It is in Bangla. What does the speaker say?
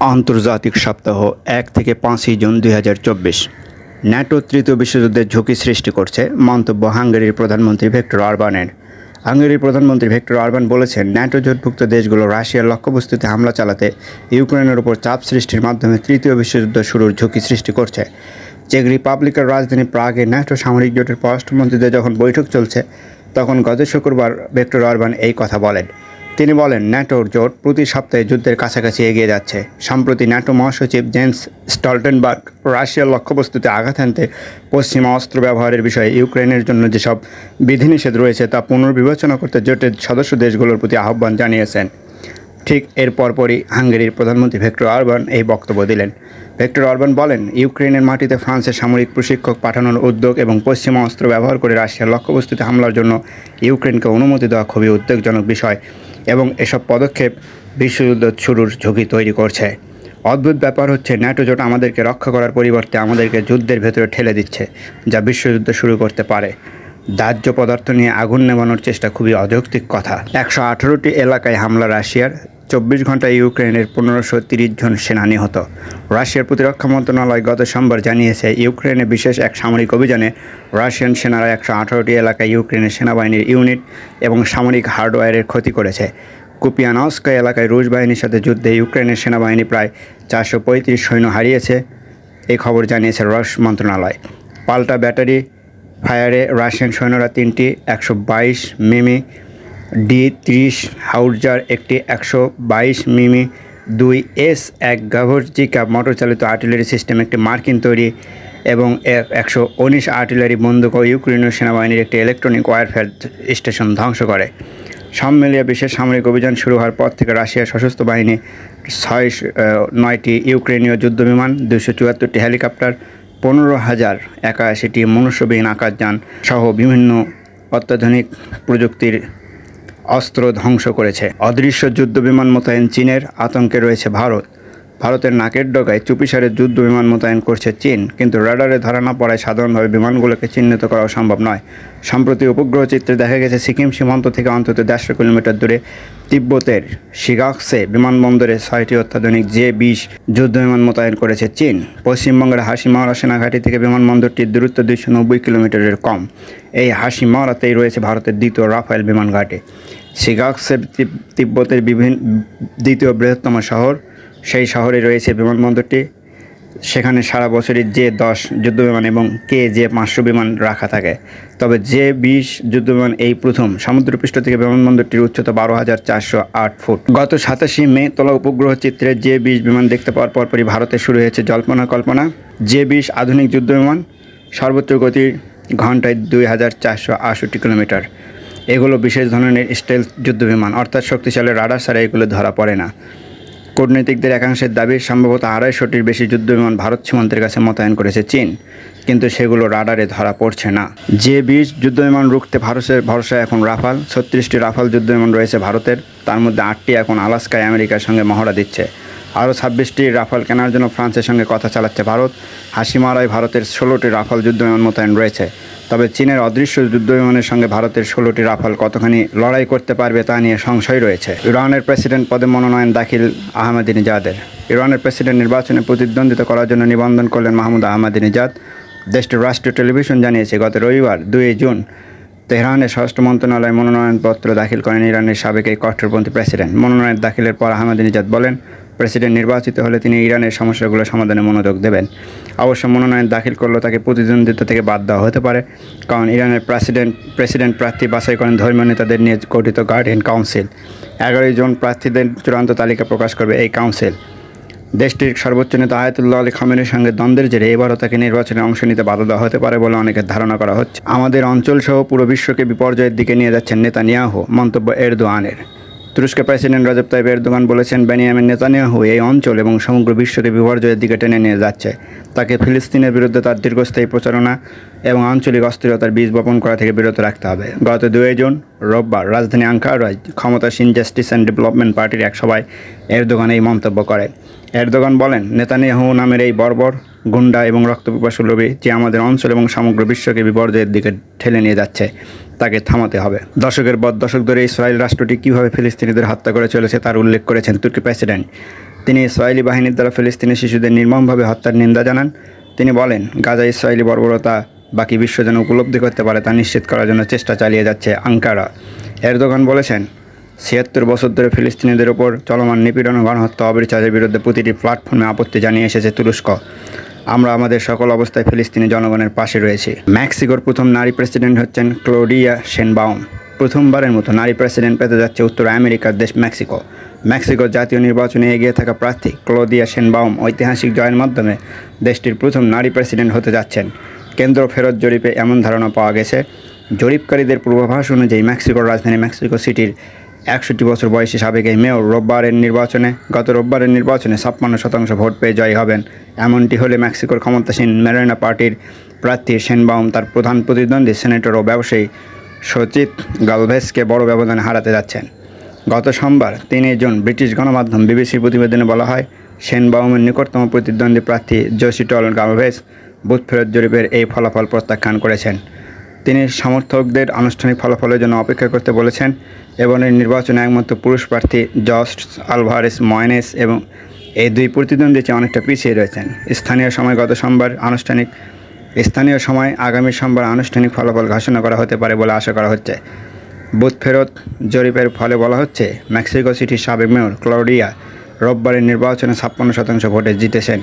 আন্তর্জাতিক সপ্তাহ ১ থেকে ৫ই জুন ২০২৪। ন্যাটো তৃতীয় বিশ্বযুদ্ধের ঝুঁকি সৃষ্টি করছে, মন্তব্য হাঙ্গেরির প্রধানমন্ত্রী ভিক্টর অরবানের। হাঙ্গেরির প্রধানমন্ত্রী ভিক্টর অরবান বলেছেন, ন্যাটো জোটভুক্ত দেশগুলো রাশিয়ার লক্ষ্যবস্তুতে হামলা চালাতে ইউক্রেনের উপর চাপ সৃষ্টির মাধ্যমে তৃতীয় বিশ্বযুদ্ধ শুরুর ঝুঁকি সৃষ্টি করছে। চেক রিপাবলিকের রাজধানী প্রাগে ন্যাটো সামরিক জোটের পররাষ্ট্রমন্ত্রীদের যখন বৈঠক চলছে, তখন গত শুক্রবার ভিক্টর অরবান এই কথা বলেন। তিনি বলেন, ন্যাটোর জোট প্রতি সপ্তাহে যুদ্ধের কাছাকাছি এগিয়ে যাচ্ছে। সম্প্রতি ন্যাটো মহাসচিব জেন্স স্টলটেনবার্গ রাশিয়ার লক্ষ্যবস্তুতে আঘাত হানতে পশ্চিমা অস্ত্র ব্যবহারের বিষয়ে ইউক্রেনের জন্য যেসব বিধিনিষেধ রয়েছে তা পুনর্বিবেচনা করতে জোটের সদস্য দেশগুলোর প্রতি আহ্বান জানিয়েছেন। ঠিক এর পরপরই হাঙ্গেরির প্রধানমন্ত্রী ভিক্টর অরবান এই বক্তব্য দিলেন। ভিক্টর অরবান বলেন, ইউক্রেনের মাটিতে ফ্রান্সের সামরিক প্রশিক্ষক পাঠানোর উদ্যোগ এবং পশ্চিমা অস্ত্র ব্যবহার করে রাশিয়ার লক্ষ্যবস্তুতে হামলার জন্য ইউক্রেনকে অনুমতি দেওয়া খুবই উদ্বেগজনক বিষয় এবং এসব পদক্ষেপ বিশ্বযুদ্ধ শুরুর ঝুঁকি তৈরি করছে। অদ্ভুত ব্যাপার হচ্ছে, ন্যাটো জোট আমাদেরকে রক্ষা করার পরিবর্তে আমাদেরকে যুদ্ধের ভেতরে ঠেলে দিচ্ছে, যা বিশ্বযুদ্ধ শুরু করতে পারে। দাহ্য পদার্থ নিয়ে আগুন নেভানোর চেষ্টা খুবই অযৌক্তিক কথা। ১১৮টি এলাকায় হামলা রাশিয়ার, ২৪ ঘন্টায় ইউক্রেনের ১৫৩০ জন সেনা নিহত। রাশিয়ার প্রতিরক্ষা মন্ত্রণালয় গত সোমবার জানিয়েছে, ইউক্রেনে বিশেষ এক সামরিক অভিযানে রাশিয়ান সেনারা ১১৮টি এলাকায় ইউক্রেনের সেনাবাহিনীর ইউনিট এবং সামরিক হার্ডওয়্যারের ক্ষতি করেছে। কুপিয়ানস্কা এলাকায় রুশ বাহিনীর সাথে যুদ্ধে ইউক্রেনের সেনাবাহিনী প্রায় ৪৩৫ সৈন্য হারিয়েছে, এই খবর জানিয়েছে রুশ মন্ত্রণালয়। পাল্টা ব্যাটারি ফায়ারে রাশিয়ান সৈন্যরা ৩টি ১২২ মিমি D-30 হাউটজার, একটি ১২২ মিমি ২ S-১ গাভোরজিকা মোটরচালিত আর্টিলারি সিস্টেম, একটি মার্কিন তৈরি এবং ১১৯ আর্টিলারি বন্দুক ও ইউক্রেনীয় সেনাবাহিনীর একটি ইলেকট্রনিক ওয়ারফেয়ার স্টেশন ধ্বংস করে। সব মিলিয়ে বিশেষ সামরিক অভিযান শুরু হওয়ার পর থেকে রাশিয়ার সশস্ত্র বাহিনী ৯টি ইউক্রেনীয় যুদ্ধবিমান, ২৭৪টি হেলিকপ্টার, ১৫,০৮১টি মনুষ্যবিহীন আকাশযান সহ বিভিন্ন অত্যাধুনিক প্রযুক্তির অস্ত্র ধ্বংস করেছে। অদৃশ্য যুদ্ধবিমান মোতায়েন চীনের, আতঙ্কে রয়েছে ভারত। ভারতের নাকের ডগায় চুপিসারে যুদ্ধবিমান মোতায়েন করছে চীন, কিন্তু রাডারে ধরা না পড়ায় সাধারণভাবে বিমানগুলোকে চিহ্নিত করা সম্ভব নয়। সম্প্রতি উপগ্রহ চিত্রে দেখা গেছে, সিকিম সীমান্ত থেকে অন্তত ১৫০ কিলোমিটার দূরে তিব্বতের শিগাকসে বিমানবন্দরে ৬টি অত্যাধুনিক J-২০ যুদ্ধবিমান মোতায়েন করেছে চীন। পশ্চিমবঙ্গের হাসিমারা সেনাঘাঁটি থেকে বিমানবন্দরটির দূরত্ব ২৯০ কিলোমিটারের কম। এই হাসিমারাতেই রয়েছে ভারতের দ্বিতীয় রাফায়েল বিমান ঘাঁটি। শিগাকসে তিব্বতের দ্বিতীয় বৃহত্তম শহর। সেই শহরে রয়েছে বিমানবন্দরটি। সেখানে সারা বছরই J-১০ যুদ্ধবিমান এবং KJ-৫০০ বিমান রাখা থাকে। তবে J-২০ যুদ্ধবিমান এই প্রথম। সমুদ্রপৃষ্ঠ থেকে বিমানবন্দরটির উচ্চতা ১২,৪০৮ ফুট। গত ২৭শে মে তোলা উপগ্রহ চিত্রে J-২০ বিমান দেখতে পাওয়ার পরপরই ভারতে শুরু হয়েছে জল্পনা কল্পনা। J-২০ আধুনিক যুদ্ধবিমান, সর্বোচ্চ গতি ঘন্টায় ২,৪৬৮ কিলোমিটার। এগুলো বিশেষ ধরনের স্টেলথ যুদ্ধবিমান, অর্থাৎ শক্তিশালী রাডার ছাড়া এগুলো ধরা পড়ে না। কূটনীতিকদের একাংশের দাবি, সম্ভবত ২৫০টির বেশি যুদ্ধবিমান ভারত সীমান্তের কাছে মোতায়েন করেছে চীন, কিন্তু সেগুলো রাডারে ধরা পড়ছে না। J-২০ যুদ্ধবিমান রুখতে ভারতের ভরসায় এখন রাফাল। ৩৬টি রাফাল যুদ্ধবিমান রয়েছে ভারতের, তার মধ্যে ৮টি এখন আলাস্কায় আমেরিকার সঙ্গে মহড়া দিচ্ছে। আরও ২৬টি রাফাল কেনার জন্য ফ্রান্সের সঙ্গে কথা চালাচ্ছে ভারত। হাসিমারায় ভারতের ১৬টি রাফাল যুদ্ধবিমান মোতায়েন রয়েছে। তবে চীনের অদৃশ্য যুদ্ধবিমানের সঙ্গে ভারতের ১৬টি রাফাল কতখানি লড়াই করতে পারবে তা নিয়ে সংশয় রয়েছে। ইরানের প্রেসিডেন্ট পদে মনোনয়ন দাখিল আহমেদিনেজাদের। ইরানের প্রেসিডেন্ট নির্বাচনে প্রতিদ্বন্দ্বিতা করার জন্য নিবন্ধন করলেন মাহমুদ আহমেদিনেজাদ। দেশটির রাষ্ট্রীয় টেলিভিশন জানিয়েছে, গত রবিবার ২ জুন তেহরানের স্বরাষ্ট্র মন্ত্রণালয়ে মনোনয়নপত্র দাখিল করেন ইরানের সাবেক এই কট্টরপন্থী প্রেসিডেন্ট। মনোনয়ন দাখিলের পর আহমেদিনেজাদ বলেন, প্রেসিডেন্ট নির্বাচিত হলে তিনি ইরানের সমস্যাগুলো সমাধানে মনোযোগ দেবেন। অবশ্য মনোনয়ন দাখিল করলেও তাকে প্রতিদ্বন্দ্বিতা থেকে বাদ দেওয়া হতে পারে, কারণ ইরানের প্রেসিডেন্ট প্রার্থী বাছাই করেন ধর্মীয় নেতাদের নিয়ে গঠিত গার্ডিয়ান কাউন্সিল। ১১ জুন প্রার্থীদের চূড়ান্ত তালিকা প্রকাশ করবে এই কাউন্সিল। দেশটির সর্বোচ্চ নেতা আয়াতুল্লাহ আলী খামেনির সঙ্গে দ্বন্দ্বের জেরে এবারও তাকে নির্বাচনে অংশ নিতে বাধা দেওয়া হতে পারে বলে অনেকের ধারণা করা হচ্ছে। আমাদের অঞ্চলসহ পুরো বিশ্বকে বিপর্যয়ের দিকে নিয়ে যাচ্ছেন নেতানিয়াহু, মন্তব্য এরদোয়ানের। তুরস্কের প্রেসিডেন্ট রজব তাইয়িপ এরদোগান বলেছেন, বেনিয়ামিন নেতানিয়াহু এই অঞ্চল এবং সমগ্র বিশ্বকে বিপর্যয়ের দিকে টেনে নিয়ে যাচ্ছে। তাকে ফিলিস্তিনের বিরুদ্ধে তার দীর্ঘস্থায়ী প্রচারণা এবং আঞ্চলিক অস্থিরতার বীজ বপন করা থেকে বিরত রাখতে হবে। গত ২ জুন রোববার রাজধানী আঙ্কারায় ক্ষমতাসীন জাস্টিস অ্যান্ড ডেভেলপমেন্ট পার্টির এক সভায় এরদোগান এই মন্তব্য করেন। এরদোগান বলেন, নেতানিয়াহু নামের এই বর্বর, গুন্ডা এবং রক্তপিপাসু লোভী, যে আমাদের অঞ্চল এবং সমগ্র বিশ্বকে বিপর্যয়ের দিকে ঠেলে নিয়ে যাচ্ছে, তাকে থামাতে হবে। দশকের পর দশক ধরে ইসরায়েল রাষ্ট্রটি কীভাবে ফিলিস্তিনিদের হত্যা করে চলেছে তার উল্লেখ করেছেন তুর্কি প্রেসিডেন্ট। তিনি ইসরায়েলি বাহিনীর দ্বারা ফিলিস্তিনি শিশুদের নির্মমভাবে হত্যার নিন্দা জানান। তিনি বলেন, গাজা ইসরায়েলি বর্বরতা বাকি বিশ্ব যেন উপলব্ধি করতে পারে তা নিশ্চিত করার জন্য চেষ্টা চালিয়ে যাচ্ছে আঙ্কারা। এরদোগান বলেছেন, ৭৬ বছর ধরে ফিলিস্তিনিদের ওপর চলমান নিপীড়ন ও গণহত্যা অবিচারের বিরুদ্ধে প্রতিটি প্ল্যাটফর্মে আপত্তি জানিয়ে এসেছে তুরস্ক। আমরা আমাদের সকল অবস্থায় ফিলিস্তিনি জনগণের পাশে রয়েছি। মেক্সিকোর প্রথম নারী প্রেসিডেন্ট হচ্ছেন ক্লোডিয়া শেনবাউম। প্রথমবারের মতো নারী প্রেসিডেন্ট পেতে যাচ্ছে উত্তর আমেরিকার দেশ মেক্সিকো। মেক্সিকোর জাতীয় নির্বাচনে এগিয়ে থাকা প্রার্থী ক্লোডিয়া শেনবাউম ঐতিহাসিক জয়ের মাধ্যমে দেশটির প্রথম নারী প্রেসিডেন্ট হতে যাচ্ছেন। কেন্দ্র ফেরত জরিপে এমন ধারণা পাওয়া গেছে। জরিপকারীদের পূর্বাভাস অনুযায়ী মেক্সিকোর রাজধানী মেক্সিকো সিটির ৬১ বছর বয়সী সাবেক এই মেয়র গত রোববারের নির্বাচনে ৫৬% ভোট পেয়ে জয়ী হবেন। এমনটি হলে মেক্সিকোর ক্ষমতাসীন মেরিনা পার্টির প্রার্থী শেনবাউম তার প্রধান প্রতিদ্বন্দ্বী সেনেটর ও ব্যবসায়ী সচিত গালভেজকে বড় ব্যবধানে হারাতে যাচ্ছেন। গত সোমবার ৩ জুন ব্রিটিশ গণমাধ্যম বিবিসির প্রতিবেদনে বলা হয়, শেনবাউমের নিকটতম প্রতিদ্বন্দ্বী প্রার্থী জোসিটল গালভেজ বুথ ফেরত জরিপের এই ফলাফল প্রত্যাখ্যান করেছেন। তিনি সমর্থকদের আনুষ্ঠানিক ফলাফলের জন্য অপেক্ষা করতে বলেছেন এবং এই নির্বাচনে একমাত্র পুরুষ প্রার্থী জর্জ আলভারেস ময়েনেস এবং এই দুই প্রতিদ্বন্দ্বী চেয়ে অনেকটা পিছিয়ে রয়েছেন। স্থানীয় সময় আগামী সোমবার আনুষ্ঠানিক ফলাফল ঘোষণা করা হতে পারে বলে আশা করা হচ্ছে। বুথ ফেরত জরিপের ফলে বলা হচ্ছে, মেক্সিকো সিটির সাবেক মেয়র ক্লোডিয়া রোববারের নির্বাচনে ৫৬% ভোটে জিতেছেন।